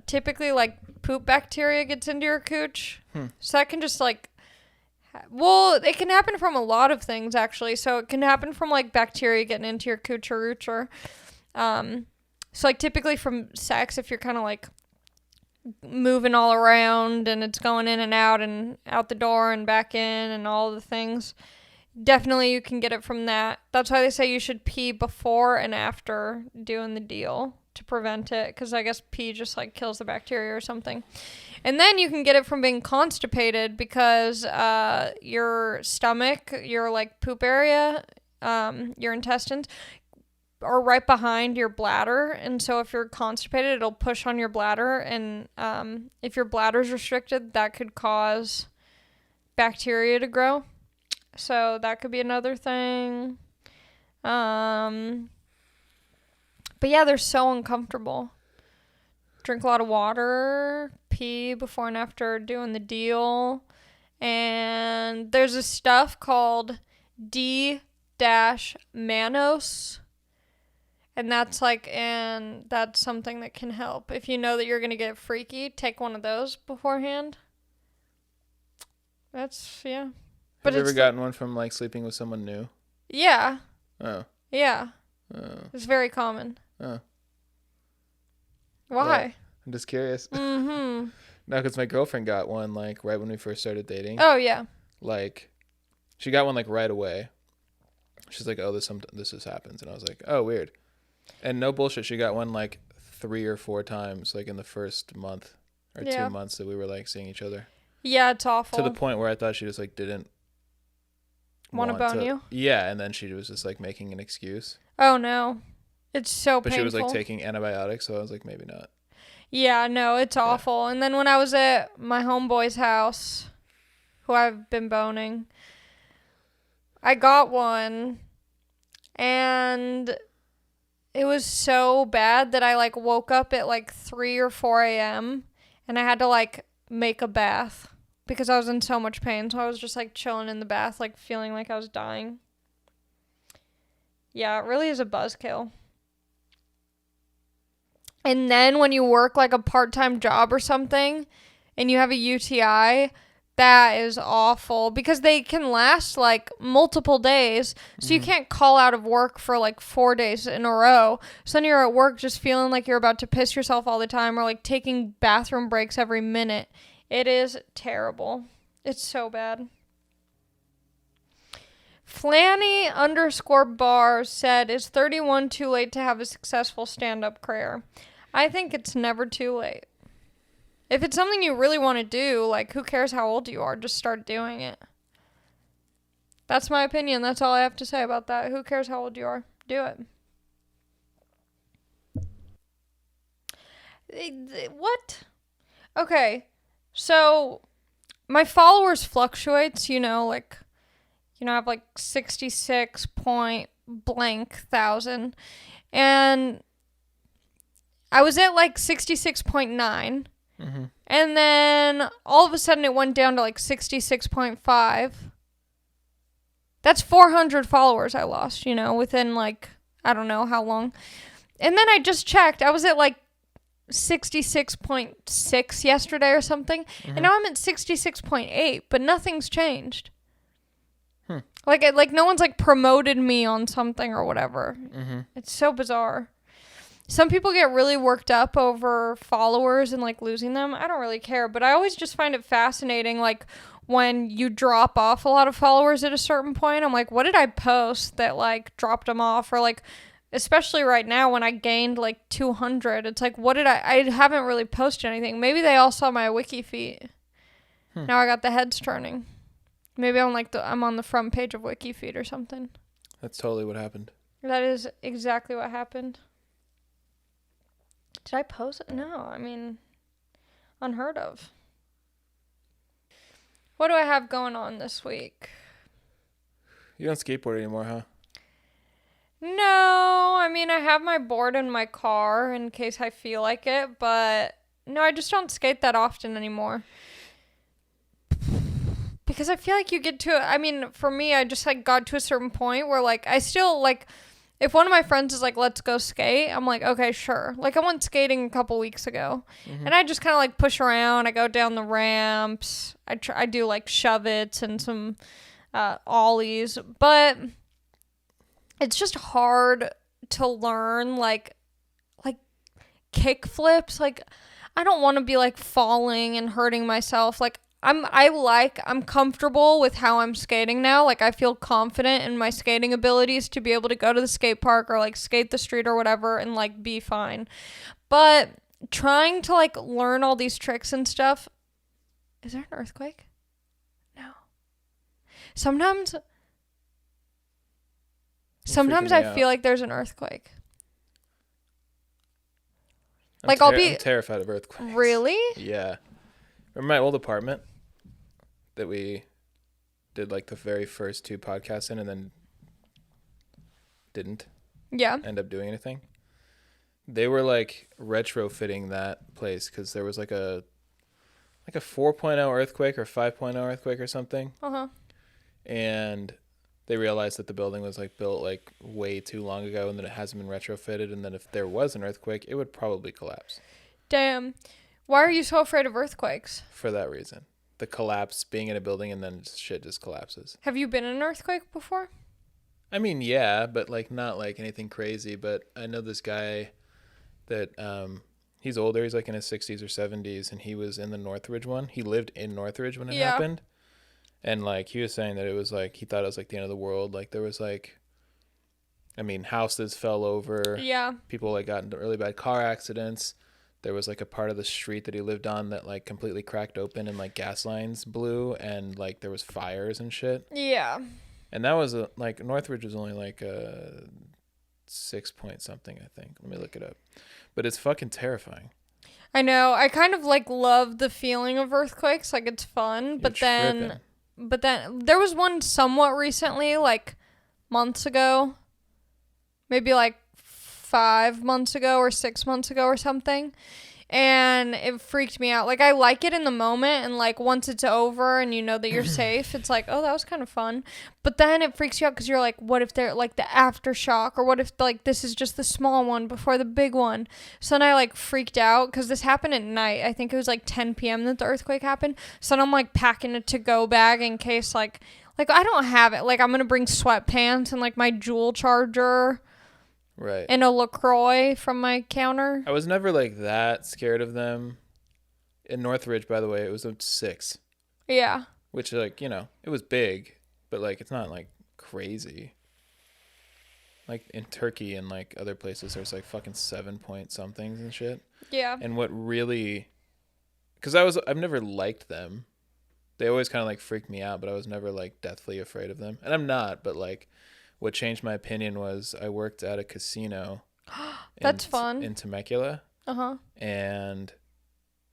typically, like, poop bacteria gets into your cooch. So that can just, like, well, it can happen from a lot of things, actually. So it can happen from, like, bacteria getting into your cooch or roocher. So, like, typically from sex, if you're kind of, like, moving all around and it's going in and out the door and back in and all the things, definitely you can get it from that. That's why they say you should pee before and after doing the deal to prevent it, because I guess pee just like kills the bacteria or something. And then you can get it from being constipated, because your stomach, your like poop area, your intestines are right behind your bladder, and so if you're constipated, it'll push on your bladder, and if your bladder's restricted, that could cause bacteria to grow. So that could be another thing. But yeah, they're so uncomfortable. Drink a lot of water, pee before and after doing the deal. And there's a stuff called D-Manos. And that's that's something that can help. If you know that you're going to get freaky, take one of those beforehand. Yeah. Have you ever gotten one from, like, sleeping with someone new? Yeah. Oh. Yeah. Oh. It's very common. Oh. Why? Well, I'm just curious. Mm-hmm. No, because my girlfriend got one, like, right when we first started dating. Oh, yeah. Like, she got one, like, right away. She's like, oh, this just happens. And I was like, oh, weird. And no bullshit, she got one, like, 3 or 4 times, like, in the first month or 2 months that we were, like, seeing each other. Yeah, it's awful. To the point where I thought she just, like, didn't want to bone you? Yeah, and then she was just, like, making an excuse. Oh, no. It's so But painful. she was, like, taking antibiotics, so I was like, maybe not. Yeah, no, it's awful. And then when I was at my homeboy's house, who I've been boning, I got one, and it was so bad that I, like, woke up at, like, 3 or 4 a.m., and I had to, like, make a bath because I was in so much pain. So I was just, like, chilling in the bath, like, feeling like I was dying. Yeah, it really is a buzzkill. And then when you work, like, a part-time job or something and you have a UTI, that is awful because they can last, like, multiple days. So you can't call out of work for, like, 4 days in a row. So then you're at work just feeling like you're about to piss yourself all the time, or, like, taking bathroom breaks every minute. It is terrible. It's so bad. Flanny_bar said, is 31 too late to have a successful stand-up career? I think it's never too late. If it's something you really want to do, like, who cares how old you are? Just start doing it. That's my opinion. That's all I have to say about that. Who cares how old you are? Do it. What? Okay. So, my followers fluctuates, like, I have like 66 point blank thousand. And I was at like 66.9. And then all of a sudden it went down to like 66.5. That's 400 followers I lost, within like, I don't know how long. And then I just checked. I was at like 66.6 yesterday or something. And now I'm at 66.8, but nothing's changed. Like no one's like promoted me on something or whatever. It's so bizarre. Some people get really worked up over followers and like losing them. I don't really care, but I always just find it fascinating, like when you drop off a lot of followers at a certain point. I'm like, what did I post that like dropped them off? Or like, especially right now when I gained like 200, it's like, what did I haven't really posted anything. Maybe they all saw my WikiFeet. Now I got the heads turning. Maybe I'm on the front page of WikiFeet or something. That's totally what happened. That is exactly what happened. Did I post it? No, I mean, unheard of. What do I have going on this week? You don't skateboard anymore, huh? No, I mean, I have my board in my car in case I feel like it, but no, I just don't skate that often anymore. Because I feel like you get to, I mean, for me, I just like got to a certain point where like I still like, if one of my friends is like, let's go skate, I'm like, okay, sure. Like I went skating a couple weeks ago and I just kind of like push around. I go down the ramps. I do like shove-its and some ollies, but it's just hard to learn like kick flips. Like I don't want to be like falling and hurting myself. Like I'm comfortable with how I'm skating now. Like I feel confident in my skating abilities to be able to go to the skate park or like skate the street or whatever and like be fine. But trying to like learn all these tricks and stuff. Is there an earthquake? No. Sometimes I feel like there's an earthquake. I'm terrified of earthquakes. Really? Yeah. Remember my old apartment that we did like the very first 2 podcasts in and then didn't end up doing anything? They were like retrofitting that place because there was like a 4.0 earthquake or 5.0 earthquake or something. Uh-huh. And they realized that the building was like built like way too long ago and that it hasn't been retrofitted, and that if there was an earthquake, it would probably collapse. Damn. Why are you so afraid of earthquakes? For that reason. The collapse, being in a building and then shit just collapses. Have you been in an earthquake before? I mean, yeah, but like not like anything crazy. But I know this guy that he's older. He's like in his 60s or 70s, and he was in the Northridge one. He lived in Northridge when it happened. And like he was saying that it was like he thought it was like the end of the world. Like there was like, I mean, houses fell over. Yeah. People like got into really bad car accidents. There was like a part of the street that he lived on that like completely cracked open and like gas lines blew, and like there was fires and shit. Yeah. And that was like Northridge was only like a 6 point something, I think. Let me look it up. But it's fucking terrifying. I know. I kind of like love the feeling of earthquakes. Like it's fun, but then there was one somewhat recently, like months ago, maybe like 5 months ago or 6 months ago or something. And it freaked me out. Like I like it in the moment, and like once it's over and you know that you're safe, it's like, oh, that was kind of fun. But then it freaks you out because you're like, what if they're like the aftershock, or what if like this is just the small one before the big one? So then I like freaked out because this happened at night. I think it was like 10 p.m. that the earthquake happened. So then I'm like packing a to-go bag in case like I don't have it. Like I'm gonna bring sweatpants and like my Juul charger. Right. And a LaCroix from my counter. I was never like that scared of them. In Northridge, by the way, it was a 6. Yeah. Which, like, you know, it was big, but like it's not like crazy. Like in Turkey and like other places, there's like fucking 7 point somethings and shit. Yeah. And what really, because I've never liked them. They always kind of like freaked me out, but I was never like deathly afraid of them. And I'm not, but like, what changed my opinion was I worked at a casino. That's fun. In Temecula. Uh-huh. And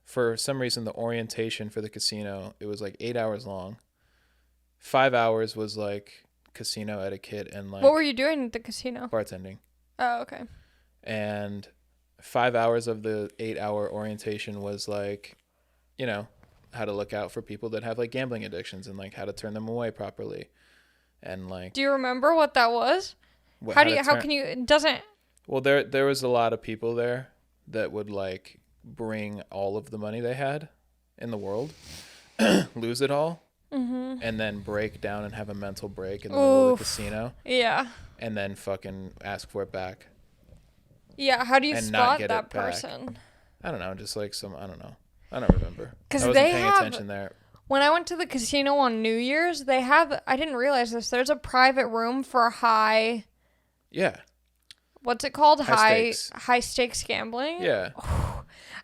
for some reason, the orientation for the casino, it was like 8 hours long. 5 hours was like casino etiquette and like. What were you doing at the casino? Bartending. Oh, okay. And 5 hours of the 8 hour orientation was like, you know, how to look out for people that have like gambling addictions and like how to turn them away properly. And like, do you remember what that was? How can you, it doesn't. Well, there was a lot of people there that would like bring all of the money they had in the world, lose it all, and then break down and have a mental break in the middle of the casino. Yeah. And then fucking ask for it back. Yeah. How do you spot that person? I don't know. Just like I don't know. I don't remember. Because I wasn't paying attention there. When I went to the casino on New Year's, they have, I didn't realize this, there's a private room for high. Yeah. What's it called? High stakes gambling? Yeah.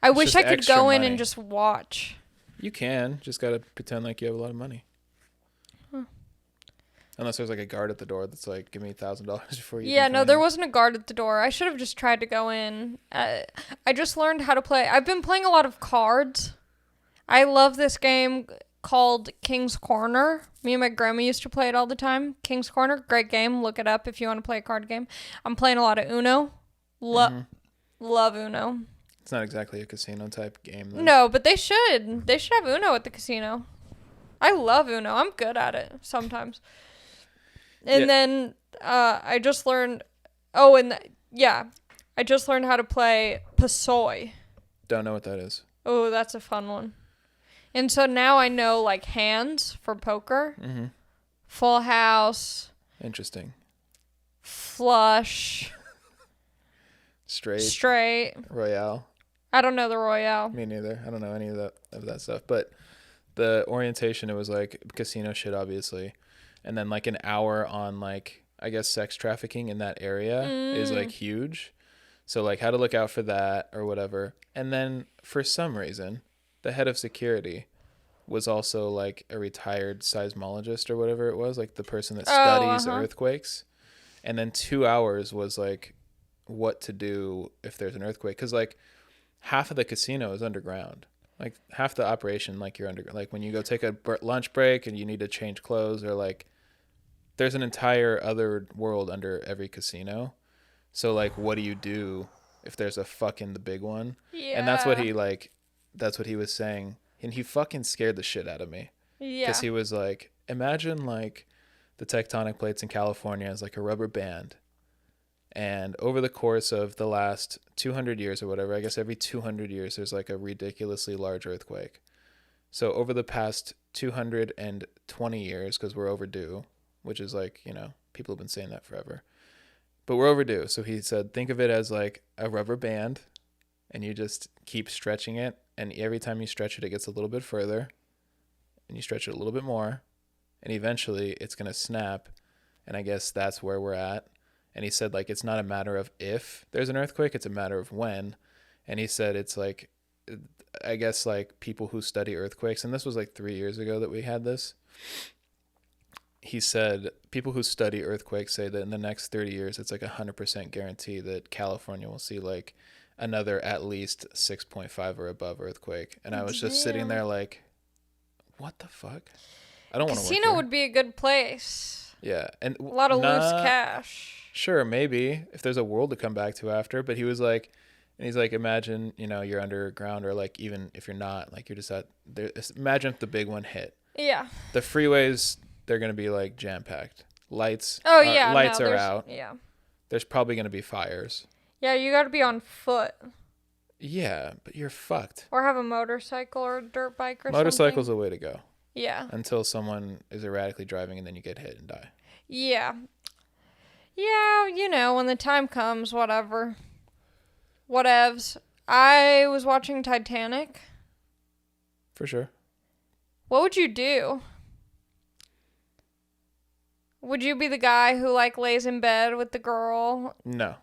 I wish I could go in and just watch. You can. Just got to pretend like you have a lot of money. Huh. Unless there's like a guard at the door that's like, give me $1,000 before you. Yeah, no, there wasn't a guard at the door. I should have just tried to go in. I just learned how to play. I've been playing a lot of cards. I love this game. called King's Corner. Me and my grandma used to play it all the time. King's Corner, great game. Look it up if you want to play a card game. I'm playing a lot of Uno. Love Uno. It's not exactly a casino type game, though. No, but they should. They should have Uno at the casino. I love Uno. I'm good at it sometimes. And then I just learned. I just learned how to play Pasoy. Don't know what that is. Oh, that's a fun one. And so now I know like hands for poker, full house, interesting, flush, straight, royale. I don't know the royale. Me neither. I don't know any of that stuff. But the orientation, it was like casino shit, obviously, and then like an hour on like I guess sex trafficking in that area is like huge. So like how to look out for that or whatever. And then for some reason, the head of security was also like a retired seismologist or whatever it was, like the person that studies earthquakes. And then 2 hours was like what to do if there's an earthquake. Because like half of the casino is underground. Like half the operation, like you're under, like when you go take a lunch break and you need to change clothes, or like there's an entire other world under every casino. So like, what do you do if there's a fuck in the big one? Yeah. And that's what he was saying. And he fucking scared the shit out of me. Yeah. Because he was like, imagine like the tectonic plates in California as like a rubber band. And over the course of the last 200 years or whatever, I guess every 200 years, there's like a ridiculously large earthquake. So over the past 220 years, because we're overdue, which is like, you know, people have been saying that forever. But we're overdue. So he said, think of it as like a rubber band, and you just keep stretching it. And every time you stretch it, it gets a little bit further, and you stretch it a little bit more, and eventually it's going to snap. And I guess that's where we're at. And he said, like, it's not a matter of if there's an earthquake, it's a matter of when. And he said, it's like, I guess like people who study earthquakes, and this was like 3 years ago that we had this. He said people who study earthquakes say that in the next 30 years, it's like 100% guarantee that California will see like another at least 6.5 or above earthquake. And I was just sitting there like, what the fuck? I don't want to work Casino would be a good place. Yeah. And a lot of loose cash. Sure, maybe if there's a world to come back to after. But he was like, and he's like, imagine, you know, you're underground, or like even if you're not, like you're just at there. Imagine if the big one hit. Yeah. The freeways, they're going to be like jam packed. Lights are out. Yeah. There's probably going to be fires. Yeah, you got to be on foot. Yeah, but you're fucked. Or have a motorcycle or a dirt bike or something. Motorcycle's the way to go. Yeah. Until someone is erratically driving and then you get hit and die. Yeah. Yeah, you know, when the time comes, whatever. Whatevs. I was watching Titanic. For sure. What would you do? Would you be the guy who, like, lays in bed with the girl? No.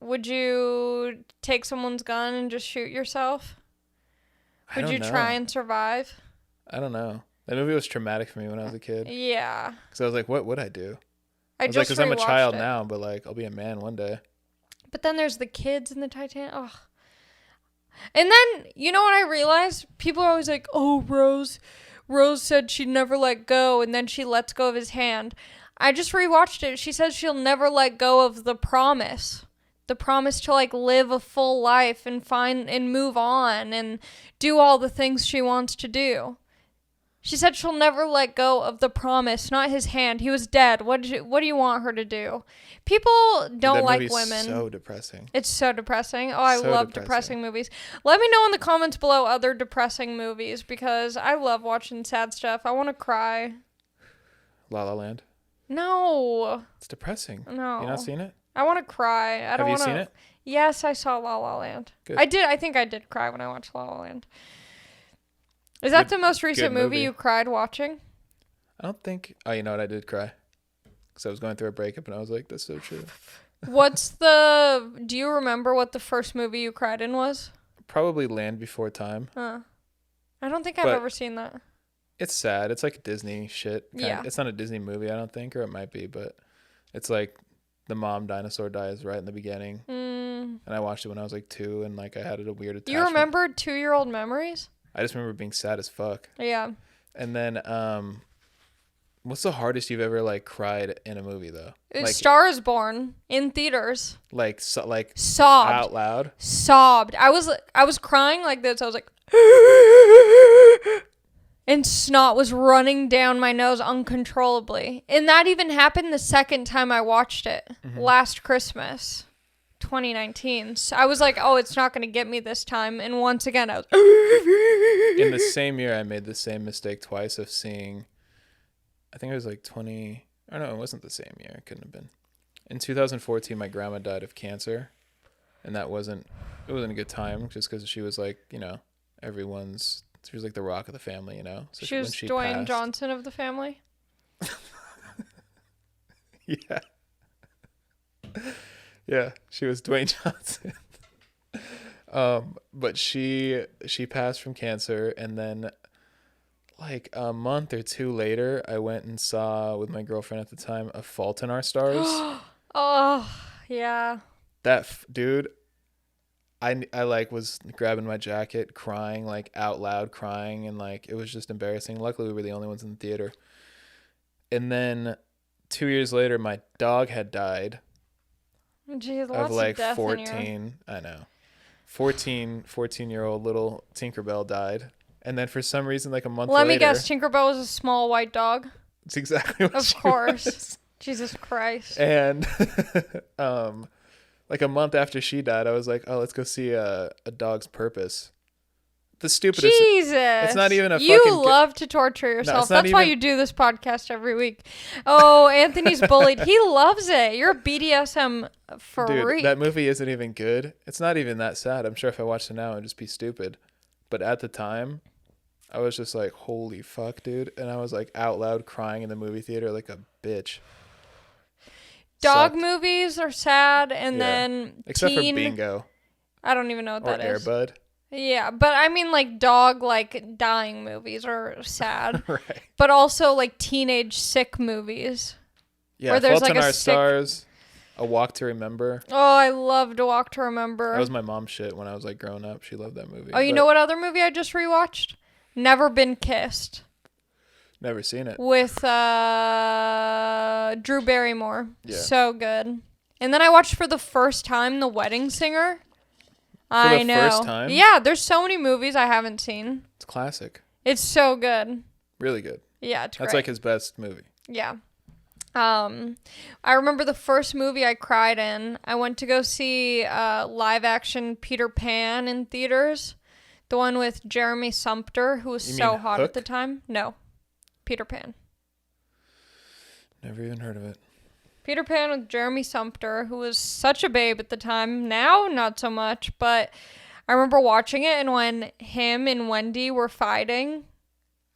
Would you take someone's gun and just shoot yourself? Would you try and survive? I don't know. That movie was traumatic for me when I was a kid. Yeah. Because I was like, what would I do? I was like, because I'm a child now, but, like, I'll be a man one day. But then there's the kids in the Titanic. Ugh. And then, you know what I realized? People are always like, oh, Rose said she'd never let go, and then she lets go of his hand. I just rewatched it. She says she'll never let go of the promise. The promise to, like, live a full life and find and move on and do all the things she wants to do. She said she'll never let go of the promise, not his hand. He was dead. What do you want her to do? People don't like women. It's so depressing. It's so depressing. Oh, I love depressing movies. Let me know in the comments below other depressing movies, because I love watching sad stuff. I want to cry. La La Land? No. It's depressing. No. You not seen it? I want to cry. Have you seen it? Yes, I saw La La Land. Good. I think I did cry when I watched La La Land. Is that the most recent movie you cried watching? I don't think... Oh, you know what? I did cry. Because I was going through a breakup and I was like, that's so true. Do you remember what the first movie you cried in was? Probably Land Before Time. I don't think I've ever seen that. It's sad. It's like Disney shit. Yeah. It's not a Disney movie, I don't think, or it might be, but it's like the mom dinosaur dies right in the beginning. And I watched it when I was like 2, and like I had a weird attachment. You remember 2-year-old memories? I just remember being sad as fuck. Yeah. And then, what's the hardest you've ever like cried in a movie though? It's Like, Star is Born in theaters. like Sobbed. out loud. Sobbed. I was crying like this. I was like, and snot was running down my nose uncontrollably. And that even happened the second time I watched it last Christmas, 2019. So I was like, oh, it's not going to get me this time. And once again, I was In the same year, I made the same mistake twice of seeing. I think it was like 20. Oh no, it wasn't the same year. It couldn't have been. In 2014, my grandma died of cancer, and it wasn't a good time just because she was like, you know, she was like the rock of the family, you know. So she was Dwayne Johnson of the family. Yeah. Yeah, she was Dwayne Johnson. But she passed from cancer, and then like a month or two later, I went and saw with my girlfriend at the time A Fault in Our Stars. Oh, yeah. Dude, I like was grabbing my jacket, crying, like out loud crying, and like it was just embarrassing. Luckily, we were the only ones in the theater. And then 2 years later, my dog had died. Jeez, Of like 14. I know. 14-year-old little Tinkerbell died. And then for some reason, like a month later. Let me guess, Tinkerbell was a small white dog. It's exactly what Of course. Jesus Christ. And like a month after she died, I was like, oh, let's go see a Dog's Purpose. The stupidest. Jesus. It's not even a You fucking. love to torture yourself. not That's why even- you do this podcast every week. Oh, Anthony's bullied. He loves it. You're a BDSM freak. Dude, that movie isn't even good. It's not even that sad. I'm sure if I watched it now, I'd just be stupid. But at the time, I was just like, holy fuck, dude. And I was like out loud crying in the movie theater like a bitch. Dog Sucked. movies are sad, and then Except teen, for Bingo. I don't even know what Or that is. Airbud. Yeah, but I mean like dog like dying movies are sad. Right. But also like teenage sick movies. Yeah, Or there's Fault in like a Our sick- Stars, A Walk to Remember. Oh, I love To Walk to Remember. That was my mom's shit when I was like growing up. She loved that movie. Oh, you know what other movie I just rewatched? Never Been Kissed Never seen it. with Drew Barrymore. Yeah. So good. And then I watched for the first time The Wedding Singer. For I the know. first time? Yeah, there's so many movies I haven't seen. It's classic. It's so good. Really good. Yeah, it's That's great. like his best movie. Yeah. I remember the first movie I cried in. I went to go see live action Peter Pan in theaters. The one with Jeremy Sumpter, who was You so mean hot Hook? at the time. No. Peter Pan. Never even heard of it. Peter Pan with Jeremy Sumpter, who was such a babe at the time. Now, not so much. But I remember watching it, and when him and Wendy were fighting,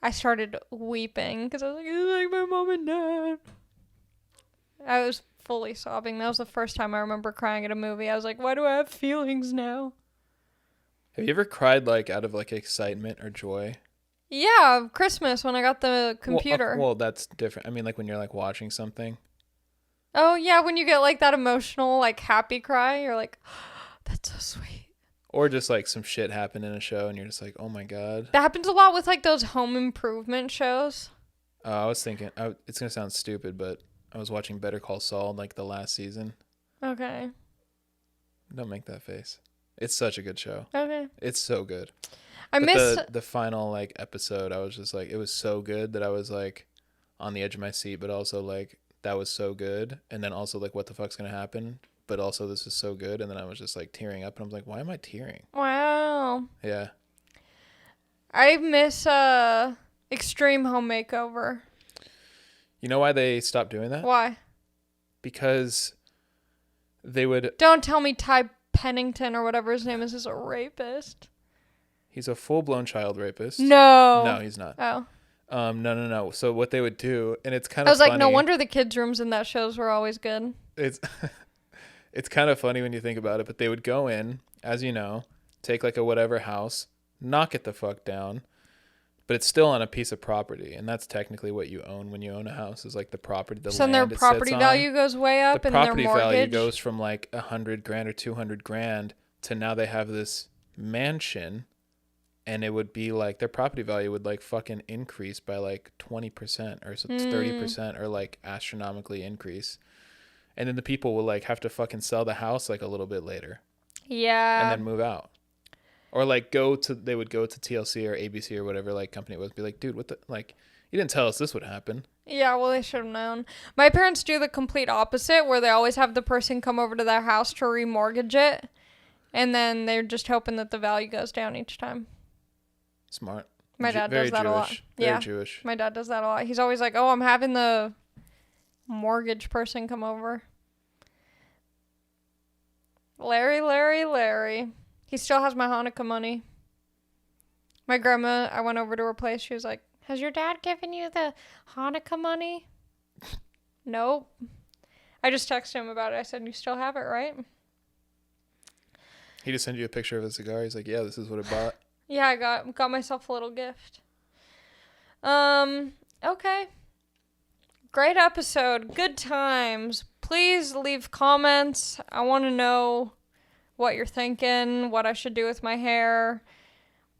I started weeping because I was like, it's like my mom and dad. I was fully sobbing. That was the first time I remember crying at a movie. I was like, why do I have feelings now? Have you ever cried like out of like excitement or joy? Yeah, Christmas when I got the computer. Well, that's different. I mean, like when you're like watching something. Oh, yeah, when you get like that emotional, like happy cry, you're like, oh, that's so sweet. Or just like some shit happened in a show and you're just like, oh my God. That happens a lot with like those home improvement shows. I was thinking, it's going to sound stupid, but I was watching Better Call Saul like the last season. Okay. Don't make that face. It's such a good show. Okay. It's so good. I But miss the final like episode. I was just like, it was so good that I was like on the edge of my seat, but also like that was so good, and then also like what the fuck's gonna happen, but also this is so good, and then I was just like tearing up, and I was like, why am I tearing? Wow. Yeah. I miss Extreme Home Makeover. You know why they stopped doing that? Why? Because they would. Don't tell me Ty Pennington or whatever his name is a rapist. He's a full-blown child rapist. No. No, he's not. Oh. No. So what they would do, and it's kind of I was funny. like, no wonder the kids' rooms in that shows were always good. It's it's kind of funny when you think about it, but they would go in, as you know, take like a whatever house, knock it the fuck down, but it's still on a piece of property, and that's technically what you own when you own a house is like the property, the So then land their it property sits on. value goes way up, The and their property mortgage. value goes from like $100,000 or $200,000 to now they have this mansion, and it would be like their property value would like fucking increase by like 20% or 30% or like astronomically increase. And then the people will like have to fucking sell the house like a little bit later. Yeah. And then move out. Or like they would go to TLC or ABC or whatever like company it was, be like, dude, what the, like, you didn't tell us this would happen. Yeah, well, they should have known. My parents do the complete opposite, where they always have the person come over to their house to remortgage it, and then they're just hoping that the value goes down each time. Smart. My dad does that a lot. Very Jewish. My dad does that a lot. He's always like, oh, I'm having the mortgage person come over. Larry. He still has my Hanukkah money. My grandma, I went over to her place. She was like, has your dad given you the Hanukkah money? Nope. I just texted him about it. I said, you still have it, right? He just sent you a picture of a cigar. He's like, yeah, this is what I bought. Yeah, I got myself a little gift. Okay. Great episode. Good times. Please leave comments. I want to know what you're thinking, what I should do with my hair.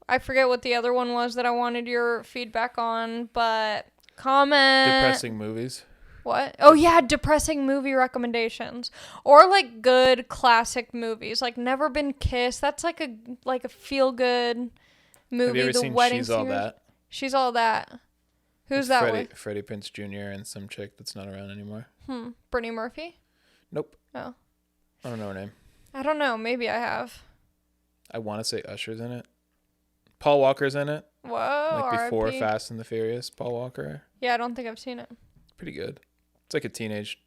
I forget what the other one was that I wanted your feedback on, but comment. Depressing movies. What? Oh, yeah, depressing movie recommendations. Or, like, good classic movies. Like, Never Been Kissed. That's like a feel-good movie. Have you ever seen She's All That? She's All That. Who's that with? Freddie Prinze Jr. and some chick that's not around anymore. Brittany Murphy? Nope. Oh. I don't know her name. I don't know. Maybe I have. I want to say Usher's in it. Paul Walker's in it. Whoa. Like before RIP. Fast and the Furious, Paul Walker. Yeah, I don't think I've seen it. Pretty good. It's like a teenage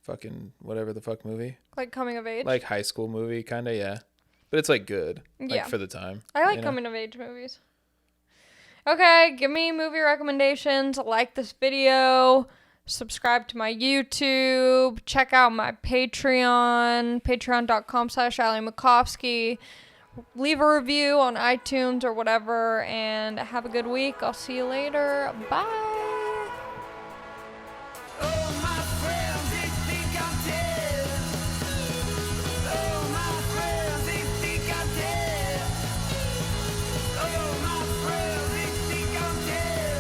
fucking whatever the fuck movie. Like coming of age? Like high school movie, kind of, yeah. But it's like good. Like for the time. I like coming of age movies. Okay, give me movie recommendations. Like this video. Subscribe to my YouTube. Check out my Patreon. Patreon.com/AllieMakovsky. Leave a review on iTunes or whatever. And have a good week. I'll see you later. Bye.